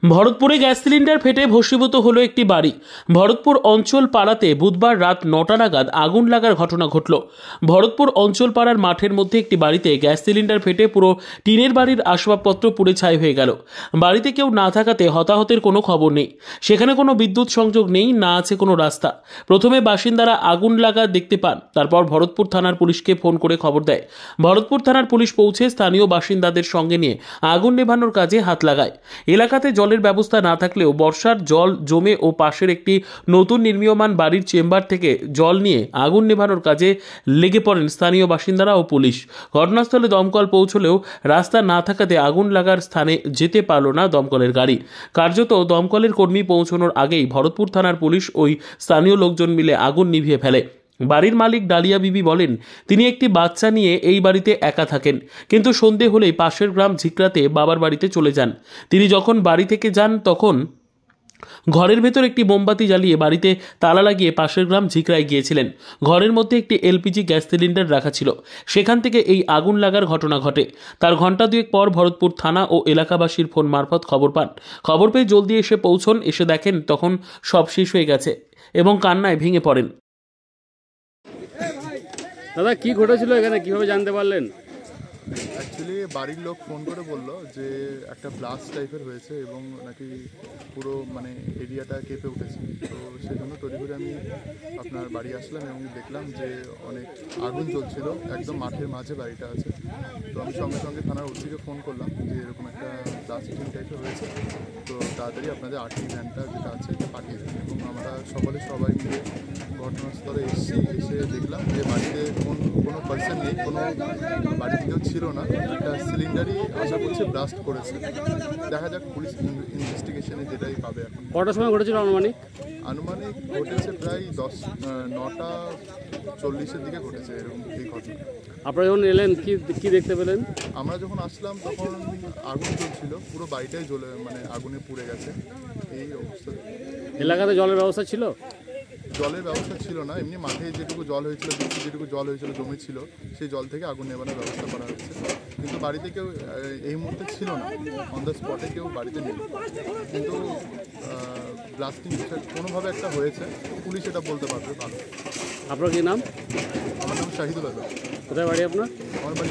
ভরতপুরে gas cylinder ফেটে ভস্মীভূত হলো একটি বাড়ি। ভরতপুর অঞ্চল পাড়াতে বুধবার রাত ৯টা নাগাদ আগুন লাগার ঘটনা ঘটল। ভরতপুর অঞ্চল পাড়ার মাঠের মধ্যে একটি বাড়িতে গ্যাস সিলিন্ডার ফেটে পুরো টিনের বাড়ির আসবাবপত্র পুড়ে ছাই হয়ে গেল। বাড়িতে কেউ না থাকাতে হতাহতের কোনো খবর নেই। সেখানে কোনো বিদ্যুৎ সংযোগ নেই, না আছে কোনো রাস্তা। প্রথমে বাসিন্দারা আগুন লাগা দেখতে পান, তারপর ভরতপুর থানার পুলিশকে ফোন করে খবর দেয়। ভরতপুর থানার পুলিশ পৌঁছে স্থানীয় বাসিন্দাদের সঙ্গে নিয়ে আগুন নেভানোর কাজে হাত লাগায়। এলাকাতে জলের ব্যবস্থা না থাকলেও বর্ষার জল জমে ও পাশের একটি নতুন নির্মীয়মান বাড়ির চেম্বার থেকে জল নিয়ে আগুন নেভানোর কাজে লেগে পড়েন স্থানীয় বাসিন্দারা ও পুলিশ। ঘটনাস্থলে দমকল পৌঁছলেও রাস্তা না থাকাতে আগুন লাগার স্থানে যেতে পারল না দমকলের গাড়ি। কার্যত দমকলের কর্মী পৌঁছানোর আগেই ভরতপুর থানার পুলিশ ওই স্থানীয় লোকজন মিলে আগুন নিভিয়ে ফেলে। বাড়ির মালিক ডালিয়া বিবি বলেন, তিনি একটি বাচ্চা নিয়ে এই বাড়িতে একা থাকেন, কিন্তু সন্ধে হলেই পাশের গ্রাম ঝিকরাতে বাবার বাড়িতে চলে যান। তিনি যখন বাড়ি থেকে যান তখন ঘরের ভেতর একটি মোমবাতি জ্বালিয়ে বাড়িতে তালা লাগিয়ে পাশের গ্রাম ঝিকরায় গিয়েছিলেন। ঘরের মধ্যে একটি এলপিজি গ্যাস সিলিন্ডার রাখা ছিল, সেখান থেকে এই আগুন লাগার ঘটনা ঘটে। তার ঘণ্টা দুয়েক পর ভরতপুর থানা ও এলাকাবাসীর ফোন মারফত খবর পান। খবর পেয়ে জলদি এসে পৌঁছন। এসে দেখেন তখন সব শেষ হয়ে গেছে এবং কান্নায় ভেঙে পড়েন। দাদা, কি ঘটেছিল এখানে, কিভাবে জানতে পারলেন? অ্যাকচুয়ালি বাড়ির লোক ফোন করে বলল যে একটা ব্লাস্ট টাইপের হয়েছে এবং নাকি পুরো এরিয়াটা কেঁপে উঠেছে। তো সেই জন্য তৈরি করে আমি আপনার বাড়ি আসলাম এবং দেখলাম যে অনেক আগুন জ্বলছিল, একদম মাঠের মাঝে বাড়িটা আছে। তো আমি সঙ্গে সঙ্গে থানার ওসিকে ফোন করলাম যে এরকম একটা ব্লাস্টিং টাইপের হয়েছে, তো তাড়াতাড়ি আপনাদের আর্টি ভ্যানটা যেটা আছে এটা পাঠিয়ে দেন। এবং আমরা সবাই মিলে ঘটনাস্থলে এসে দেখলাম যে বাড়িতে কোনো পার্সন নেই, কোনো বাড়িতে কেউ ছিল না। একটা সিলিন্ডারই আশা করছে ব্লাস্ট করেছে। দেখা যাক পুলিশ ইনভেস্টিগেশনে যেটাই পাবে। এখন কটার সময় ঘটেছিল আনুমানিক ঘটেছে প্রায় 9:40 দিকে ঘটেছে এরকম এই ঘটনা। আপনারা যখন এলেন কি দেখতে পেলেন? আমরা যখন আসলাম তখন আগুন জ্বলছিল, পুরো বাড়িটাই আগুনে পুড়ে গেছে এই অবস্থা। এলাকাতে জলের ব্যবস্থা ছিল? জলের ব্যবস্থা ছিল না, এমনি মাঠে যেটুকু জল হয়েছিল জমে ছিল, সেই জল থেকে আগুন নেভানোর ব্যবস্থা করা হচ্ছে। কিন্তু বাড়িতে কেউ এই মুহূর্তে ছিল না, অন দ্য স্পটে কেউ বাড়িতে নেই। কিন্তু ব্লাস্টিং কোনোভাবে একটা হয়েছে, পুলিশ এটা বলতে পারবে ভালো। আপনার কি নাম? আমার নাম শাহিদুল আজম। কোথায় বাড়ি আপনার? আমার বাড়ি